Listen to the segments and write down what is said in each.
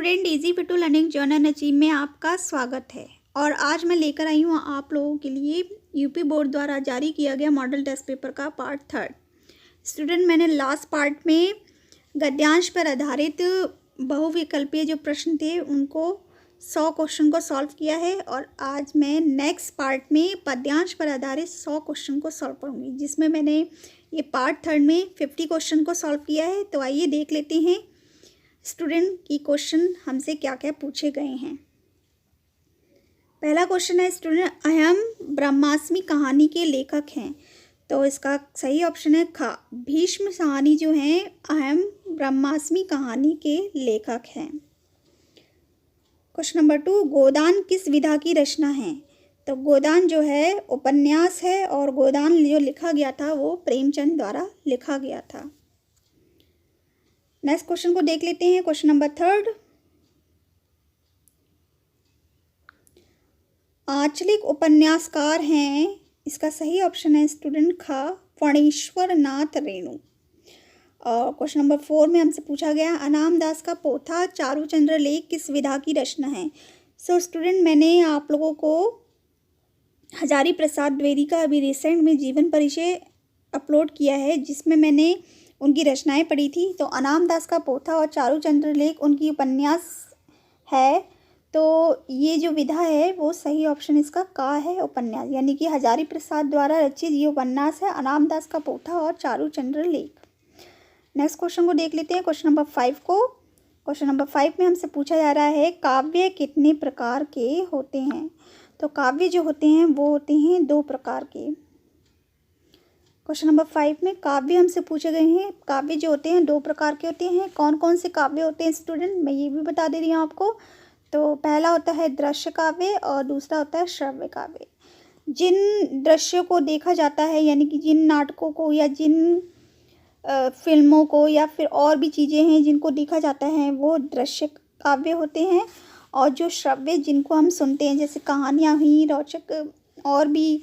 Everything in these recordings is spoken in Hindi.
Student easy to learning journal Nazim में आपका स्वागत है। और आज मैं लेकर आई हूँ आप लोगों के लिए यूपी बोर्ड द्वारा जारी किया गया मॉडल टेस्ट पेपर का पार्ट 3। स्टूडेंट, मैंने लास्ट पार्ट में गद्यांश पर आधारित बहुविकल्पीय जो प्रश्न थे उनको 100 क्वेश्चन को सॉल्व किया है और आज मैं नेक्स्ट पार्ट में पद्यांश पर आधारित 100 क्वेश्चन को सॉल्व करूँगी, जिसमें मैंने ये पार्ट 3 में 50 क्वेश्चन को सॉल्व किया है। तो आइए देख लेते हैं स्टूडेंट की क्वेश्चन हमसे क्या क्या पूछे गए हैं। पहला क्वेश्चन है स्टूडेंट, अहम ब्रह्मास्मि कहानी के लेखक हैं। तो इसका सही ऑप्शन है ख, भीष्म साहनी जो हैं अहम ब्रह्मास्मि कहानी के लेखक हैं। क्वेश्चन नंबर 2, गोदान किस विधा की रचना है। तो गोदान जो है उपन्यास है और गोदान जो लिखा गया था वो प्रेमचंद द्वारा लिखा गया था। नेक्स्ट क्वेश्चन को देख लेते हैं। क्वेश्चन नंबर 3, आंचलिक उपन्यासकार हैं। इसका सही ऑप्शन है स्टूडेंट ख, फणीश्वर नाथ रेणु। और क्वेश्चन नंबर 4 में हमसे पूछा गया अनाम दास का पोथा चारुचंद्र लेख किस विधा की रचना है। सो स्टूडेंट, मैंने आप लोगों को हजारी प्रसाद द्विवेदी का अभी रिसेंट में जीवन परिचय अपलोड किया है, जिसमें मैंने उनकी रचनाएं पढ़ी थी। तो अनाम दास का पोथा और चारुचंद्र लेख उनकी उपन्यास है। तो ये जो विधा है वो सही ऑप्शन इसका का है, उपन्यास, यानी कि हजारी प्रसाद द्वारा रचित ये उपन्यास है अनाम दास का पोथा और चारुचंद्र लेख। नेक्स्ट क्वेश्चन को देख लेते हैं, क्वेश्चन नंबर 5 को। क्वेश्चन नंबर 5 में हमसे पूछा जा रहा है काव्य कितने प्रकार के होते हैं। तो काव्य जो होते हैं वो होते हैं 2 प्रकार के। क्वेश्चन नंबर 5 में काव्य हमसे पूछे गए हैं, काव्य जो होते हैं 2 प्रकार के होते हैं। कौन कौन से काव्य होते हैं स्टूडेंट, मैं ये भी बता दे रही हूँ आपको। तो पहला होता है दृश्य काव्य और दूसरा होता है श्रव्य काव्य। जिन दृश्यों को देखा जाता है, यानी कि जिन नाटकों को या जिन फिल्मों को या फिर और भी चीज़ें हैं जिनको देखा जाता है वो दृश्य काव्य होते हैं। और जो श्रव्य जिनको हम सुनते हैं, जैसे कहानियाँ हुई रोचक और भी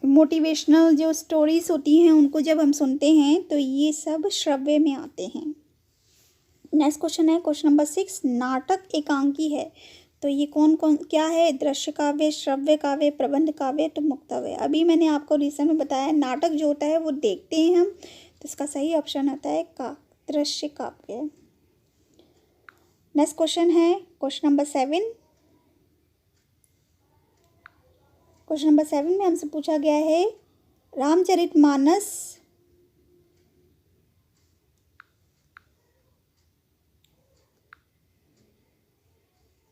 मोटिवेशनल जो स्टोरीज होती हैं उनको जब हम सुनते हैं तो ये सब श्रव्य में आते हैं। नेक्स्ट क्वेश्चन है क्वेश्चन नंबर 6, नाटक एकांकी है। तो ये कौन कौन क्या है, दृश्य काव्य, श्रव्य काव्य, प्रबंध काव्य, तो मुक्तव्य। अभी मैंने आपको रिसेंट में बताया नाटक जो होता है वो देखते हैं हम, तो इसका सही ऑप्शन होता है का, दृश्य काव्य। नेक्स्ट क्वेश्चन है क्वेश्चन नंबर 7। क्वेश्चन नंबर 7 में हमसे पूछा गया है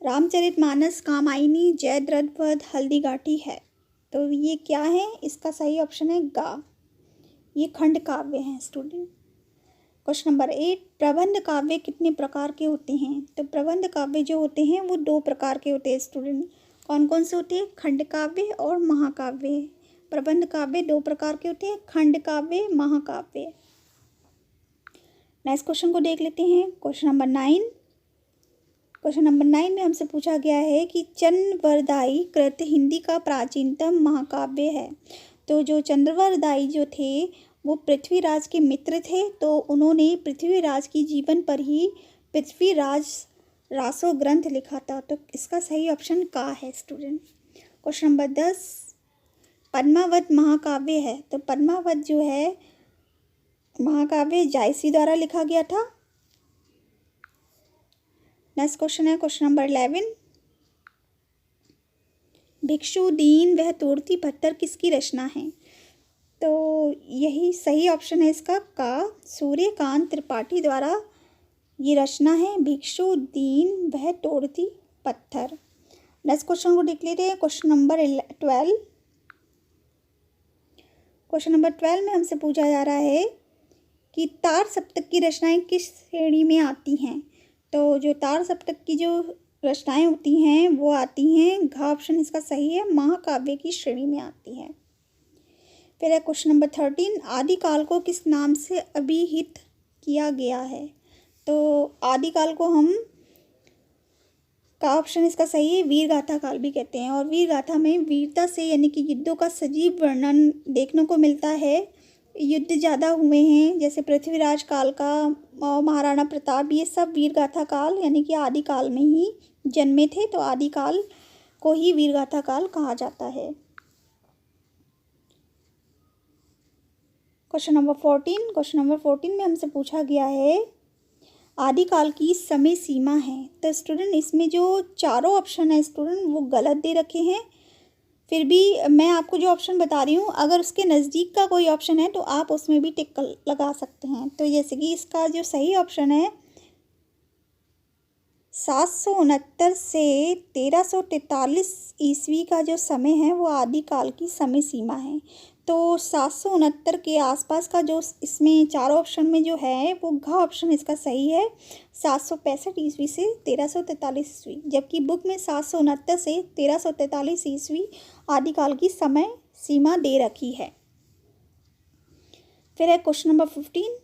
रामचरितमानस कामायनी, जयद्रथ वध, हल्दीघाटी है। तो ये क्या है, इसका सही ऑप्शन है गा, ये खंड काव्य हैं स्टूडेंट। क्वेश्चन नंबर 8, प्रबंध काव्य कितने प्रकार के होते हैं। तो प्रबंध काव्य जो होते हैं वो 2 प्रकार के होते हैं स्टूडेंट। कौन कौन से होते हैं, खंड काव्य और महाकाव्य। प्रबंध काव्य 2 प्रकार के होते हैं, खंड काव्य, महाकाव्य। नेक्स्ट क्वेश्चन को देख लेते हैं, क्वेश्चन नंबर 9। क्वेश्चन नंबर 9 में हमसे पूछा गया है कि चंद्रवरदाई कृत हिंदी का प्राचीनतम महाकाव्य है। तो जो चंद्रवरदाई जो थे वो पृथ्वीराज के मित्र थे, तो उन्होंने पृथ्वीराज की जीवन पर ही पृथ्वीराज रासो ग्रंथ लिखा था। तो इसका सही ऑप्शन का है स्टूडेंट। क्वेश्चन नंबर 10, पद्मावत महाकाव्य है। तो पद्मावत जो है महाकाव्य जायसी द्वारा लिखा गया था। नेक्स्ट क्वेश्चन है क्वेश्चन नंबर 11, भिक्षु दीन वह तोड़ती पत्थर किसकी रचना है। तो यही सही ऑप्शन है इसका का, सूर्यकांत त्रिपाठी द्वारा ये रचना है, भिक्षु दीन वह तोड़ती पत्थर। नेक्स्ट क्वेश्चन को देख लेते हैं, क्वेश्चन नंबर 12। क्वेश्चन नंबर 12 में हमसे पूछा जा रहा है कि तार सप्तक की रचनाएं किस श्रेणी में आती हैं। तो जो तार सप्तक की जो रचनाएं होती हैं वो आती हैं, घ ऑप्शन इसका सही है, महाकाव्य की श्रेणी में आती है। फिर है क्वेश्चन नंबर 13, आदिकाल को किस नाम से अभिहित किया गया है। तो आदिकाल को हम का ऑप्शन इसका सही है, वीर गाथा काल भी कहते हैं। और वीर गाथा में वीरता से यानी कि युद्धों का सजीव वर्णन देखने को मिलता है। युद्ध ज़्यादा हुए हैं, जैसे पृथ्वीराज काल का महाराणा प्रताप, ये सब वीर गाथा काल यानी कि आदि काल में ही जन्मे थे, तो आदि काल को ही वीर गाथा काल कहा जाता है। क्वेश्चन नंबर 14 में हमसे पूछा गया है आदिकाल की समय सीमा है। तो स्टूडेंट इसमें जो चारों ऑप्शन है स्टूडेंट वो गलत दे रखे हैं। फिर भी मैं आपको जो ऑप्शन बता रही हूँ, अगर उसके नज़दीक का कोई ऑप्शन है तो आप उसमें भी टिक लगा सकते हैं। तो जैसे कि इसका जो सही ऑप्शन है 769 से 1343 ईस्वी का जो समय है वो आदिकाल की समय सीमा है। तो 769 के आसपास का जो इसमें चारों ऑप्शन में जो है वो घ ऑप्शन इसका सही है, 765 ईस्वी से 1343 ईस्वी, जबकि बुक में 769 से 1343 ईस्वी आदिकाल की समय सीमा दे रखी है। फिर है क्वेश्चन नंबर 15,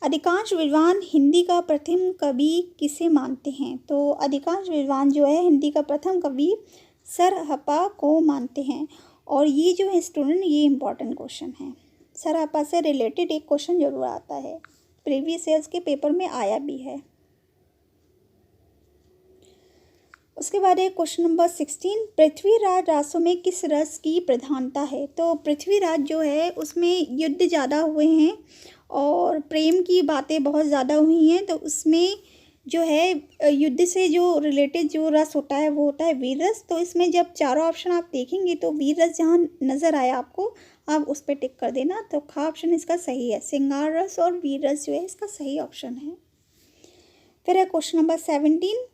अधिकांश विद्वान हिंदी का प्रथम कवि किसे मानते हैं। तो अधिकांश विद्वान जो है हिंदी का प्रथम कवि सरहप्पा को मानते हैं। और ये जो है स्टूडेंट ये इम्पॉर्टेंट क्वेश्चन है, सरहप्पा से रिलेटेड एक क्वेश्चन जरूर आता है, प्रीवियस ईयर्स के पेपर में आया भी है। उसके बाद है क्वेश्चन नंबर 16, पृथ्वीराज रासों में किस रस की प्रधानता है। तो पृथ्वीराज जो है उसमें युद्ध ज़्यादा हुए हैं और प्रेम की बातें बहुत ज़्यादा हुई हैं, तो उसमें जो है युद्ध से जो रिलेटेड जो रस होता है वो होता है वीर रस। तो इसमें जब चारों ऑप्शन आप देखेंगे तो वीर रस जहाँ नज़र आया आपको आप उस पर टिक कर देना। तो खा ऑप्शन इसका सही है, श्रृंगार रस और वीर रस जो है इसका सही ऑप्शन है। फिर है क्वेश्चन नंबर 17,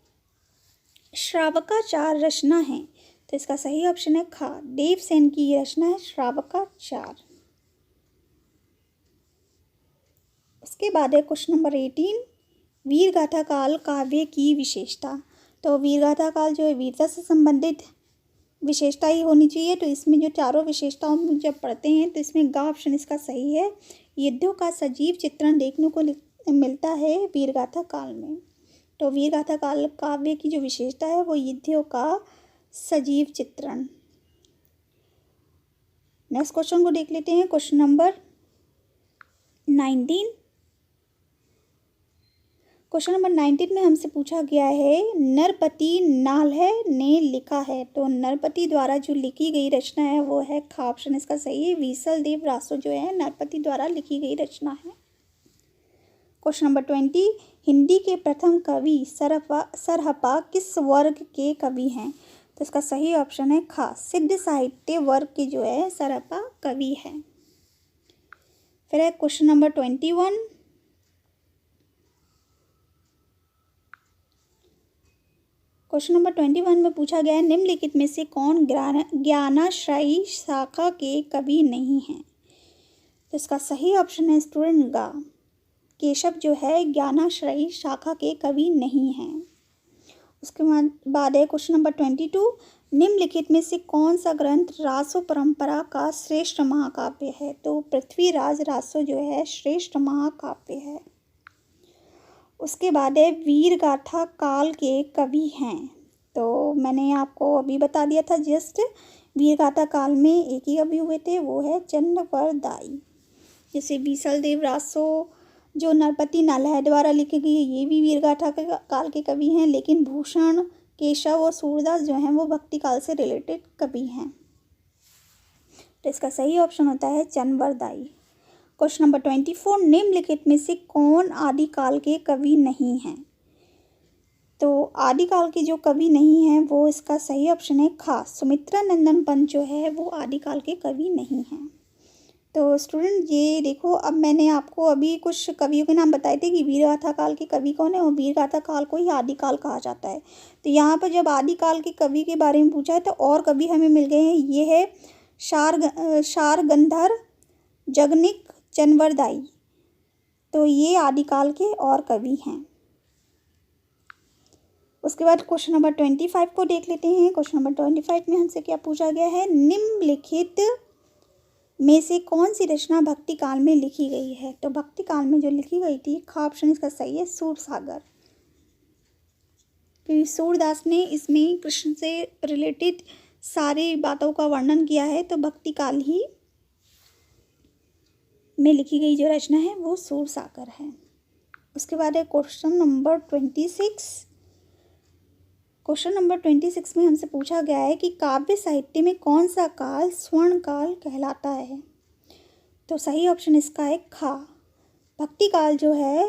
श्रावकाचार रचना है। तो इसका सही ऑप्शन है खा, देवसेन की ये रचना है श्रावकाचार। उसके बाद है क्वेश्चन नंबर 18, वीर गाथा काल काव्य की विशेषता। तो वीर गाथा काल जो है वीरता से संबंधित विशेषता ही होनी चाहिए। तो इसमें जो चारों विशेषताओं में जब पढ़ते हैं तो इसमें गा ऑप्शन इसका सही है, युद्धों का सजीव चित्रण देखने को मिलता है वीर गाथा काल में। तो वीर गाथा काल काव्य की जो विशेषता है वो युद्धों का सजीव चित्रण। नेक्स्ट क्वेश्चन को देख लेते हैं, क्वेश्चन नंबर 19। क्वेश्चन नंबर 19 में हमसे पूछा गया है नरपति नाल्हे ने लिखा है। तो नरपति द्वारा जो लिखी गई रचना है वो है खा ऑप्शन इसका सही है, वीसल देव रासो जो है नरपति द्वारा लिखी गई रचना है। क्वेश्चन नंबर 20, हिंदी के प्रथम कवि सरहप्पा किस वर्ग के कवि हैं। तो इसका सही ऑप्शन है खा, सिद्ध साहित्य वर्ग के जो है सरहप्पा कवि है। फिर है क्वेश्चन नंबर 21, क्वेश्चन नंबर 21 में पूछा गया है निम्नलिखित में से कौन ज्ञानाश्रयी शाखा के कवि नहीं हैं। तो इसका सही ऑप्शन है स्टूडेंट गा, केशव जो है ज्ञानाश्रयी शाखा के कवि नहीं हैं। उसके बाद है क्वेश्चन नंबर 22, निम्नलिखित में से कौन सा ग्रंथ रासो परंपरा का श्रेष्ठ महाकाव्य है। तो पृथ्वीराज रासो जो है श्रेष्ठ महाकाव्य है। उसके बाद है वीर गाथा काल के कवि हैं। तो मैंने आपको अभी बता दिया था जस्ट, वीर गाथा काल में एक ही कवि हुए थे वो है चंद्रवरदाई। जैसे बीसल देव रासो जो नरपति नाल्हे द्वारा लिखी गई है ये भी वीर गाथा काल के कवि हैं, लेकिन भूषण, केशव और सूरदास जो हैं वो भक्ति काल से रिलेटेड कवि हैं। तो इसका सही ऑप्शन होता है चंद्रवरदाई। क्वेश्चन नंबर 24, निम्नलिखित में से कौन आदिकाल के कवि नहीं हैं। तो आदिकाल के जो कवि नहीं हैं वो इसका सही ऑप्शन है खा, सुमित्रा नंदन पंत जो है वो आदिकाल के कवि नहीं हैं। तो स्टूडेंट ये देखो, अब मैंने आपको अभी कुछ कवियों के नाम बताए थे कि वीर गाथा काल के कवि कौन है और वीर गाथा काल को ही आदिकाल कहा जाता है। तो यहाँ पर जब आदिकाल के कवि के बारे में पूछा है तो और कवि हमें मिल गए हैं, ये है शारगंधर, जगनिक, चंद्रवरदाई। तो ये आदिकाल के और कवि हैं। उसके बाद क्वेश्चन नंबर 25 को देख लेते हैं। क्वेश्चन नंबर 25 में हमसे क्या पूछा गया है, निम्नलिखित में से कौन सी रचना भक्ति काल में लिखी गई है। तो भक्ति काल में जो लिखी गई थी खा ऑप्शन इसका सही है सूरसागर, क्योंकि सूरदास ने इसमें कृष्ण से रिलेटेड सारी बातों का वर्णन किया है। तो भक्ति काल ही में लिखी गई जो रचना है वो सूरसागर है। उसके बाद है क्वेश्चन नंबर 26। क्वेश्चन नंबर 26 में हमसे पूछा गया है कि काव्य साहित्य में कौन सा काल स्वर्ण काल कहलाता है। तो सही ऑप्शन इसका है खा, भक्ति काल जो है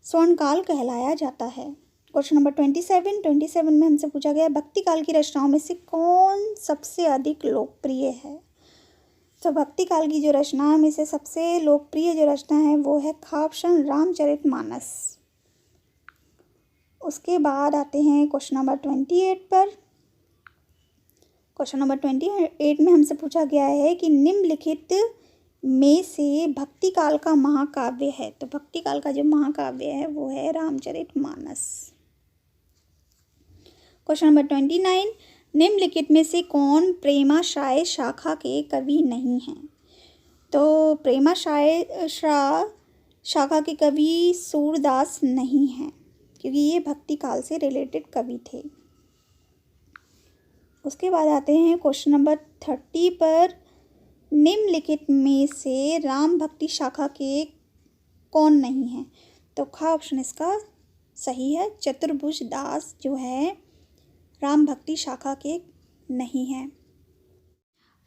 स्वर्ण काल कहलाया जाता है। क्वेश्चन नंबर 27 में हमसे पूछा गया है भक्ति काल की रचनाओं में से कौन सबसे अधिक लोकप्रिय है। तो भक्ति काल की जो रचना में से सबसे लोकप्रिय जो रचना है वो है खा ऑप्शन रामचरितमानस। उसके बाद आते हैं क्वेश्चन नंबर 28 पर। क्वेश्चन नंबर 28 में हमसे पूछा गया है कि निम्नलिखित में से भक्ति काल का महाकाव्य है। तो भक्ति काल का जो महाकाव्य है वो है रामचरितमानस। क्वेश्चन नंबर 29, निम्नलिखित में से कौन प्रेमाश्रय शाखा के कवि नहीं हैं। तो प्रेमाश्रय शाखा के कवि सूरदास नहीं हैं, क्योंकि ये भक्ति काल से रिलेटेड कवि थे। उसके बाद आते हैं क्वेश्चन नंबर 30 पर, निम्नलिखित में से राम भक्ति शाखा के कौन नहीं हैं। तो खा ऑप्शन इसका सही है, चतुर्भुज दास जो है राम भक्ति शाखा के नहीं हैं।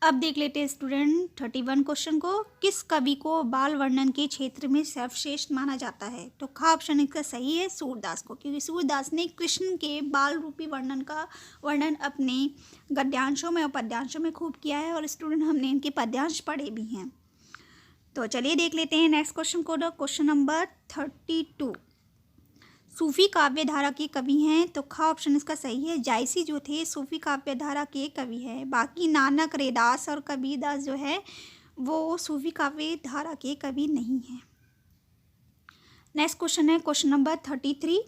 अब देख लेते हैं स्टूडेंट 31 क्वेश्चन को, किस कवि को बाल वर्णन के क्षेत्र में सर्वश्रेष्ठ माना जाता है। तो खा ऑप्शन इसका सही है, सूरदास को, क्योंकि सूरदास ने कृष्ण के बाल रूपी वर्णन अपने गद्यांशों में और पद्यांशों में खूब किया है, और स्टूडेंट हमने इनके पद्यांश पढ़े भी हैं। तो चलिए देख लेते हैं नेक्स्ट क्वेश्चन को। क्वेश्चन नंबर 32, सूफी काव्य धारा के कवि हैं। तो खा ऑप्शन इसका सही है, जायसी जो थे सूफी काव्य धारा के कवि हैं। बाकी नानक, रैदास और कबीरदास जो है वो सूफी काव्य धारा के कवि नहीं हैं। नेक्स्ट क्वेश्चन है क्वेश्चन नंबर 33।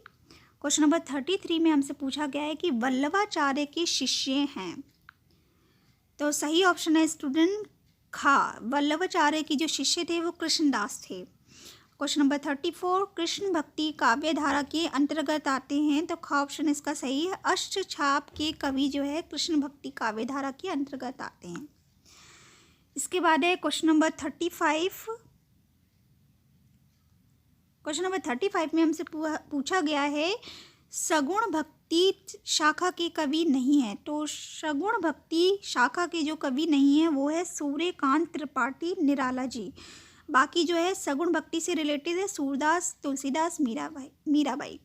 क्वेश्चन नंबर 33 में हमसे पूछा गया है कि वल्लभाचार्य के शिष्य हैं। तो सही ऑप्शन है स्टूडेंट खा, वल्लभाचार्य की जो शिष्य थे वो कृष्णदास थे। क्वेश्चन नंबर 34, कृष्ण भक्ति काव्य धारा के अंतर्गत आते हैं। तो खा ऑप्शन इसका सही है, अष्टछाप के कवि जो है कृष्ण भक्ति काव्य धारा के अंतर्गत आते हैं। इसके बाद है क्वेश्चन नंबर 35। क्वेश्चन नंबर 35 में हमसे पूछा गया है सगुण भक्ति शाखा के कवि नहीं है। तो सगुण भक्ति शाखा के जो कवि नहीं है वो है सूर्यकांत त्रिपाठी निराला जी। बाकी जो है सगुण भक्ति से रिलेटेड है सूरदास, तुलसीदास, मीराबाई।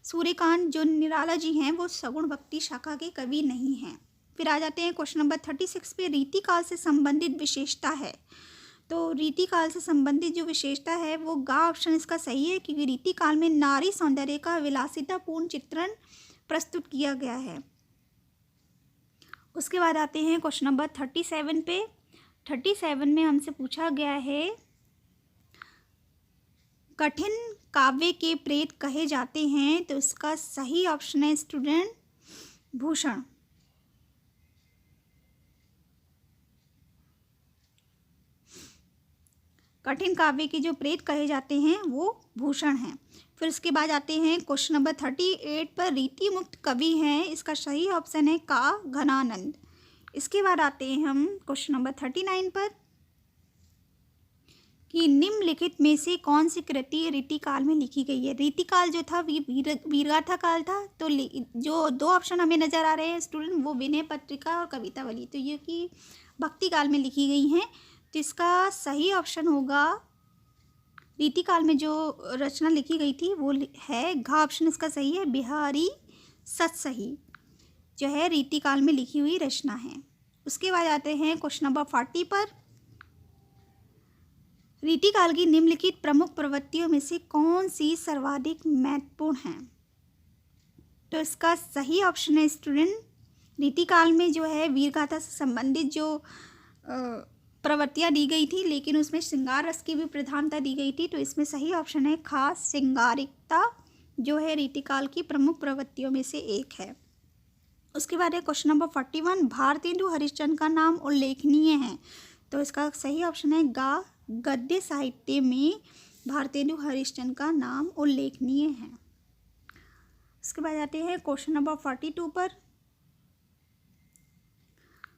सूर्यकांत जो निराला जी हैं वो सगुण भक्ति शाखा के कवि नहीं हैं। फिर आ जाते हैं क्वेश्चन नंबर 36 पे, रीति काल से संबंधित विशेषता है। तो रीति काल से संबंधित जो विशेषता है वो गा ऑप्शन इसका सही है, क्योंकि रीति काल में नारी सौंदर्य का विलासितापूर्ण चित्रण प्रस्तुत किया गया है। उसके बाद आते हैं क्वेश्चन नंबर 37 पे। 37 में हमसे पूछा गया है कठिन काव्य के प्रेत कहे जाते हैं। तो इसका सही ऑप्शन है स्टूडेंट भूषण। कठिन काव्य के जो प्रेत कहे जाते हैं वो भूषण हैं। फिर उसके बाद आते हैं क्वेश्चन नंबर 38 पर, रीति मुक्त कवि हैं। इसका सही ऑप्शन है का घनानंद। इसके बाद आते हैं हम क्वेश्चन नंबर 39 पर कि निम्नलिखित में से कौन सी कृति रीति काल में लिखी गई है। रीति काल जो था वीरगाथा काल था। तो जो दो ऑप्शन हमें नज़र आ रहे हैं स्टूडेंट वो विनय पत्रिका और कवितावली, तो ये कि भक्ति काल में लिखी गई हैं। तो इसका सही ऑप्शन होगा रीति काल में जो रचना लिखी गई थी वो है घा ऑप्शन इसका सही है, बिहारी सतसही जो है रीति काल में लिखी हुई रचना है। उसके बाद आते हैं क्वेश्चन नंबर 40 पर, रीति काल की निम्नलिखित प्रमुख प्रवृत्तियों में से कौन सी सर्वाधिक महत्वपूर्ण है। तो इसका सही ऑप्शन है स्टूडेंट रीति काल में जो है वीरगाथा से संबंधित जो प्रवृत्तियाँ दी गई थी, लेकिन उसमें श्रृंगार रस की भी प्रधानता दी गई थी। तो इसमें सही ऑप्शन है खास श्रृंगारिकता जो है रीति काल की प्रमुख प्रवृत्तियों में से एक है। उसके बाद है क्वेश्चन नंबर 41, भारतेंदु हरिश्चंद्र का नाम उल्लेखनीय है। तो इसका सही ऑप्शन है गा, गद्य साहित्य में भारतेंदु हरिश्चंद्र का नाम उल्लेखनीय है। उसके बाद आते हैं क्वेश्चन नंबर 42 पर।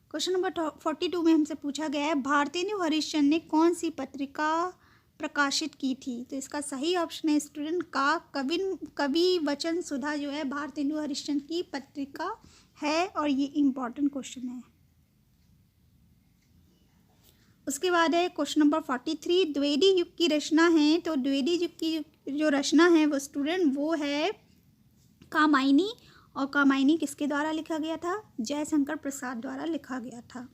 क्वेश्चन नंबर 42 में हमसे पूछा गया है भारतेंदु हरिश्चंद्र ने कौन सी पत्रिका प्रकाशित की थी? तो इसका सही ऑप्शन है स्टूडेंट का कवि वचन सुधा जो है भारतेंदु हरिश्चंद्र की पत्रिका है, और ये इम्पॉर्टेंट क्वेश्चन है। उसके बाद है क्वेश्चन नंबर 43, द्विवेदी युग की रचना है। तो द्विवेदी युग की जो रचना है वो स्टूडेंट वो है कामायनी, और कामायनी किसके द्वारा लिखा गया था? जयशंकर प्रसाद द्वारा लिखा गया था।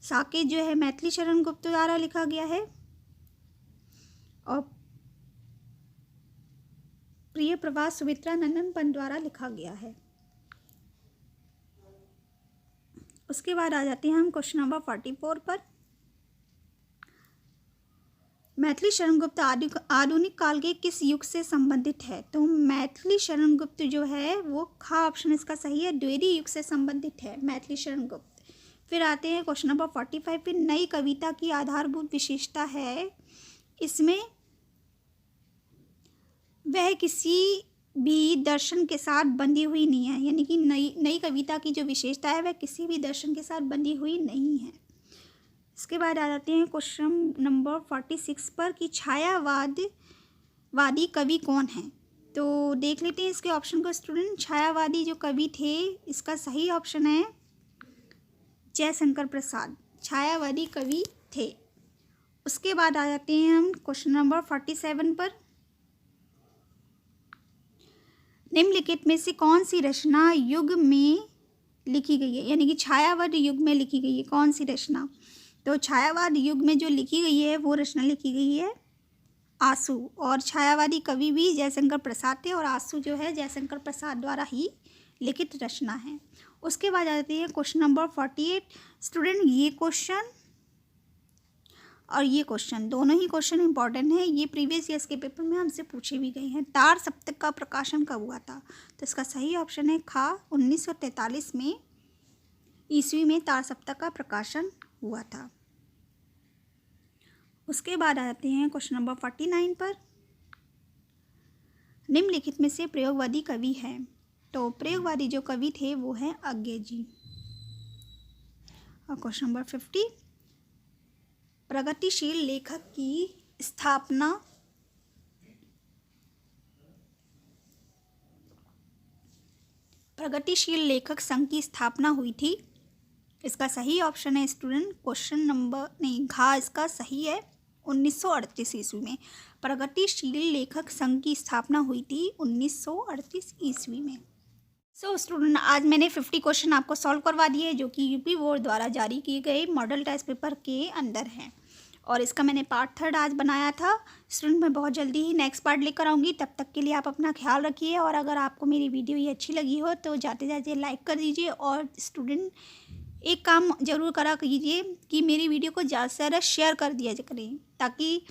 साकेत जो है मैथिली शरण गुप्त द्वारा लिखा गया है, और प्रिय प्रवास सुमित्रा नंदन पंत द्वारा लिखा गया है। उसके बाद आ जाते हैं हम क्वेश्चन नंबर 44 पर। मैथिली शरण गुप्त आधुनिक काल के किस युग से संबंधित है? तो मैथिली शरण गुप्त जो है वो खा ऑप्शन इसका सही है, द्विवेदी युग से संबंधित है मैथिली शरण गुप्त। फिर आते हैं क्वेश्चन नंबर 45 पे, नई कविता की आधारभूत विशेषता है इसमें वह किसी भी दर्शन के साथ बंधी हुई नहीं है, यानी कि नई कविता की जो विशेषता है वह किसी भी दर्शन के साथ बंधी हुई नहीं है। इसके बाद आ जाते हैं क्वेश्चन नंबर 46 पर कि छायावादी कवि कौन है? तो देख लेते हैं इसके ऑप्शन को स्टूडेंट। छायावादी जो कवि थे इसका सही ऑप्शन है जयशंकर प्रसाद, छायावादी कवि थे। उसके बाद आ जाते हैं हम क्वेश्चन नंबर 47 पर, निम्नलिखित में से कौन सी रचना युग में लिखी गई है, यानी कि छायावाद युग में लिखी गई है कौन सी रचना? तो छायावाद युग में जो लिखी गई है वो रचना लिखी गई है आंसू, और छायावादी कवि भी जयशंकर प्रसाद थे, और आंसू जो है जयशंकर प्रसाद द्वारा ही लिखित रचना है। उसके बाद आ जाते हैं क्वेश्चन नंबर 48 स्टूडेंट। ये क्वेश्चन और ये क्वेश्चन दोनों ही क्वेश्चन इंपॉर्टेंट है, ये प्रीवियस ईयर्स के पेपर में हमसे पूछे भी गए हैं। तार सप्तक का प्रकाशन कब हुआ था? तो इसका सही ऑप्शन है खा 1943 में ईस्वी में तार सप्तक का प्रकाशन हुआ था। उसके बाद आ जाते हैं क्वेश्चन नंबर 49 पर, निम्नलिखित में से प्रयोगवादी कवि है? तो प्रयोगवादी जो कवि थे वो हैं अज्ञे जी। और क्वेश्चन नंबर 50, प्रगतिशील लेखक की स्थापना प्रगतिशील लेखक संघ की स्थापना हुई थी। इसका सही ऑप्शन है स्टूडेंट क्वेश्चन नंबर नहीं घा इसका सही है 1938 ईस्वी में प्रगतिशील लेखक संघ की स्थापना हुई थी 1938 ईस्वी में। सो स्टूडेंट आज मैंने 50 क्वेश्चन आपको सॉल्व करवा दिए जो कि यूपी बोर्ड द्वारा जारी किए गए मॉडल टेस्ट पेपर के अंदर हैं, और इसका मैंने पार्ट 3 आज बनाया था। स्टूडेंट मैं बहुत जल्दी ही नेक्स्ट पार्ट लेकर आऊँगी, तब तक के लिए आप अपना ख्याल रखिए, और अगर आपको मेरी वीडियो ये अच्छी लगी हो तो जाते जाते लाइक कर दीजिए, और स्टूडेंट एक काम ज़रूर करा कीजिए कि मेरी वीडियो को ज़्यादा से ज़्यादा शेयर कर दिया करें, ताकि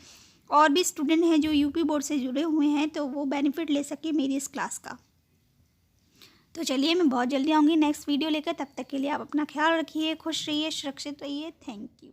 और भी स्टूडेंट हैं जो यूपी बोर्ड से जुड़े हुए हैं तो वो बेनिफिट ले सके मेरी इस क्लास का। तो चलिए मैं बहुत जल्दी आऊँगी नेक्स्ट वीडियो लेकर, तब तक के लिए आप अपना ख्याल रखिए, खुश रहिए, सुरक्षित रहिए। Thank you.